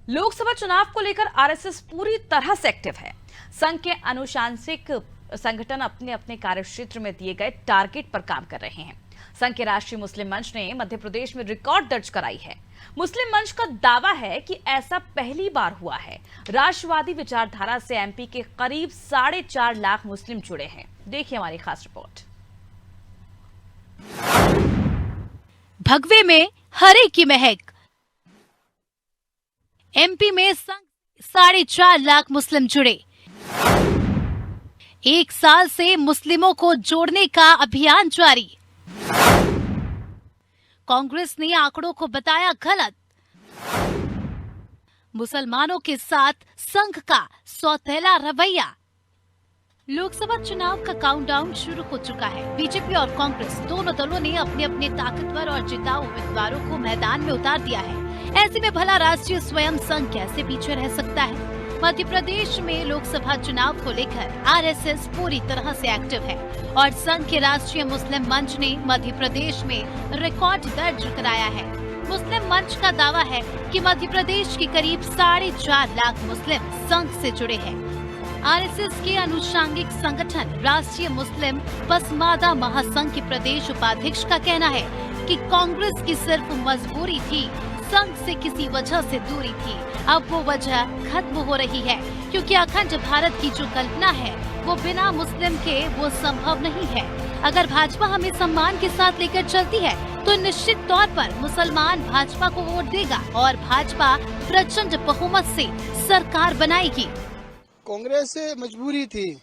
लोकसभा चुनाव को लेकर आरएसएस पूरी तरह से एक्टिव है। संघ के अनुशांसिक संगठन अपने अपने कार्यक्षेत्र में दिए गए टारगेट पर काम कर रहे हैं। संघ के राष्ट्रीय मुस्लिम मंच ने मध्य प्रदेश में रिकॉर्ड दर्ज कराई है। मुस्लिम मंच का दावा है कि ऐसा पहली बार हुआ है। राष्ट्रवादी विचारधारा से एमपी के करीब 4.5 लाख मुस्लिम जुड़े हैं। देखिए हमारी खास रिपोर्ट। भगवे में हरे की महक। एमपी में संघ 4.5 लाख मुस्लिम जुड़े। एक साल से मुस्लिमों को जोड़ने का अभियान जारी। कांग्रेस ने आंकड़ों को बताया गलत। मुसलमानों के साथ संघ का सौतेला रवैया। लोकसभा चुनाव का काउंटडाउन शुरू हो चुका है। बीजेपी और कांग्रेस दोनों दलों ने अपने अपने ताकतवर और जिताऊ उम्मीदवारों को मैदान में उतार दिया है। ऐसे में भला राष्ट्रीय स्वयं संघ कैसे पीछे रह सकता है? मध्य प्रदेश में लोकसभा चुनाव को लेकर आरएसएस पूरी तरह से एक्टिव है और संघ के राष्ट्रीय मुस्लिम मंच ने मध्य प्रदेश में रिकॉर्ड दर्ज कराया है। मुस्लिम मंच का दावा है कि मध्य प्रदेश के करीब 4.5 लाख मुस्लिम संघ से जुड़े हैं। आरएसएस के अनुषंगिक संगठन राष्ट्रीय मुस्लिम पसमादा महासंघ के प्रदेश उपाध्यक्ष का कहना है कि कांग्रेस की सिर्फ मजबूरी थी, संघ से किसी वजह से दूरी थी। अब वो वजह खत्म हो रही है क्योंकि अखंड भारत की जो कल्पना है वो बिना मुस्लिम के वो संभव नहीं है। अगर भाजपा हमें सम्मान के साथ लेकर चलती है तो निश्चित तौर पर मुसलमान भाजपा को वोट देगा और भाजपा प्रचंड बहुमत से सरकार बनाएगी। कांग्रेस से मजबूरी थी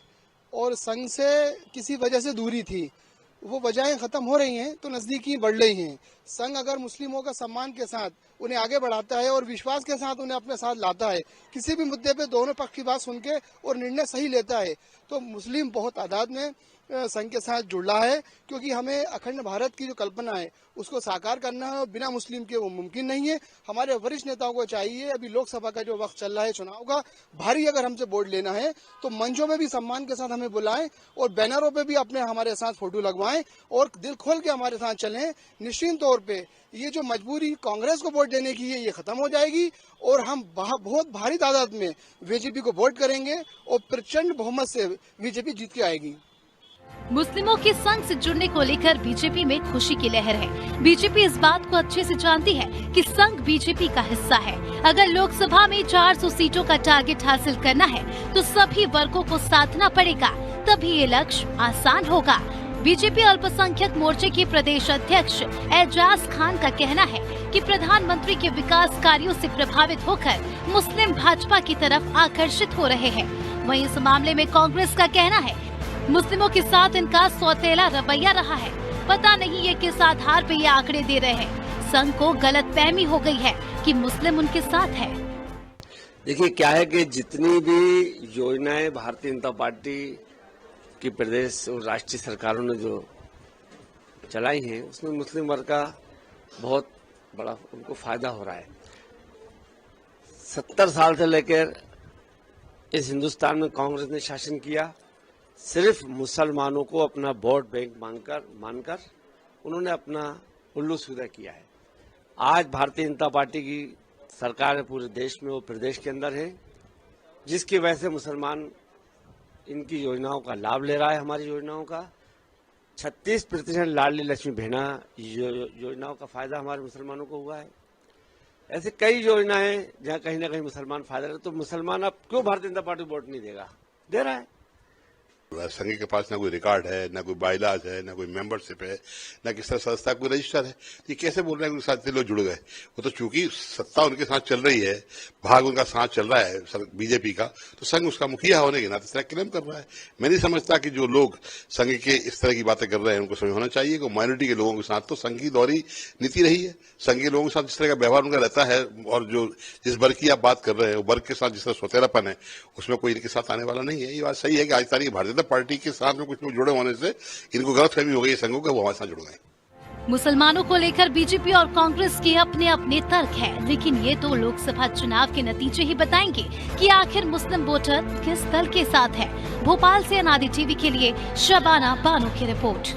और संघ से किसी वजह से दूरी थी। वो वजहें खत्म हो रही हैं तो नजदीकी बढ़ रही हैं। संघ अगर मुस्लिमों का सम्मान के साथ उन्हें आगे बढ़ाता है और विश्वास के साथ उन्हें अपने साथ लाता है, किसी भी मुद्दे पे दोनों पक्ष की बात सुन के और निर्णय सही लेता है, तो मुस्लिम बहुत तादाद में संघ के साथ जुड़ रहा है। क्योंकि हमें अखंड भारत की जो कल्पना है उसको साकार करना है और बिना मुस्लिम के वो मुमकिन नहीं है। हमारे वरिष्ठ नेताओं को चाहिए, अभी लोकसभा का जो वक्त चल रहा है चुनाव का, भारी अगर हमसे वोट लेना है तो मंचों में भी सम्मान के साथ हमें बुलाएं और बैनरों पे भी अपने हमारे साथ फोटो लगवाएं और दिल खोल के हमारे साथ चलें। निश्चित तौर पे ये जो मजबूरी कांग्रेस को वोट देने की है ये खत्म हो जाएगी और हम बहुत भारी तादाद में बीजेपी को वोट करेंगे और प्रचंड बहुमत से बीजेपी जीत के आएगी। मुस्लिमों के संघ से जुड़ने को लेकर बीजेपी में खुशी की लहर है। बीजेपी इस बात को अच्छे से जानती है कि संघ बीजेपी का हिस्सा है। अगर लोकसभा में 400 सीटों का टारगेट हासिल करना है तो सभी वर्गों को साधना पड़ेगा, तभी ये लक्ष्य आसान होगा। बीजेपी अल्पसंख्यक मोर्चे के प्रदेश अध्यक्ष एजाज खान का कहना है कि प्रधानमंत्री के विकास कार्यों से प्रभावित होकर मुस्लिम भाजपा की तरफ आकर्षित हो रहे हैं। वहीं इस मामले में कांग्रेस का कहना है मुस्लिमों के साथ इनका सौतेला रवैया रहा है। पता नहीं ये किस आधार पे ये आंकड़े दे रहे हैं। संघ को गलतफहमी हो गई है कि मुस्लिम उनके साथ है। देखिए क्या है कि जितनी भी योजनाएं भारतीय जनता पार्टी की प्रदेश और राष्ट्रीय सरकारों ने जो चलाई हैं उसमें मुस्लिम वर्ग का बहुत बड़ा उनको फायदा हो रहा है। 70 साल से लेकर इस हिंदुस्तान में कांग्रेस ने शासन किया। सिर्फ मुसलमानों को अपना वोट बैंक मानकर उन्होंने अपना उल्लू सीधा किया है। आज भारतीय जनता पार्टी की सरकार है पूरे देश में, वो प्रदेश के अंदर है, जिसकी वजह से मुसलमान इनकी योजनाओं का लाभ ले रहा है। हमारी योजनाओं का 36% लाडली लक्ष्मी बहना योजनाओं का फायदा हमारे मुसलमानों को हुआ है। ऐसे कई योजनाएं जहां कहीं ना कहीं मुसलमान फायदा रहे, तो मुसलमान अब क्यों भारतीय जनता पार्टी वोट नहीं देगा? दे रहा है। संघ के पास ना कोई रिकॉर्ड है, ना कोई बाइलाज है, ना कोई मेंबरशिप है, ना किसी संस्था कोई रजिस्टर है। ये कैसे बोल रहे हैं उनके साथ लोग जुड़ गए? वो तो चूंकि सत्ता उनके साथ चल रही है, भाग उनका साथ चल रहा है बीजेपी का, तो संघ उसका मुखिया होने के नाते इस तरह क्लेम कर रहा है। मैं नहीं समझता कि जो लोग संघ के इस तरह की बातें कर रहे हैं उनको समझ होना चाहिए कि माइनॉरिटी के लोगों के साथ तो संघ की दौरी नीति रही है। संघ के लोगों के साथ जिस तरह का व्यवहार उनका रहता है और जो जिस वर्ग की आप बात कर रहे हैं वो वर्ग के साथ जिस तरह सौतेलापन है उसमें कोई इनके साथ आने वाला नहीं है। ये बात सही है कि आज तारीख भारतीय जनता पार्टी के साथ में कुछ लोग जुड़े होने से इनको गलतफहमी हो गई संघों के, वो हमारे साथ जुड़ गए। मुसलमानों को लेकर बीजेपी और कांग्रेस के अपने अपने तर्क है, लेकिन ये तो लोकसभा चुनाव के नतीजे ही बताएंगे कि आखिर मुस्लिम वोटर किस दल के साथ है। भोपाल से अनादि टीवी के लिए शबाना बानो की रिपोर्ट।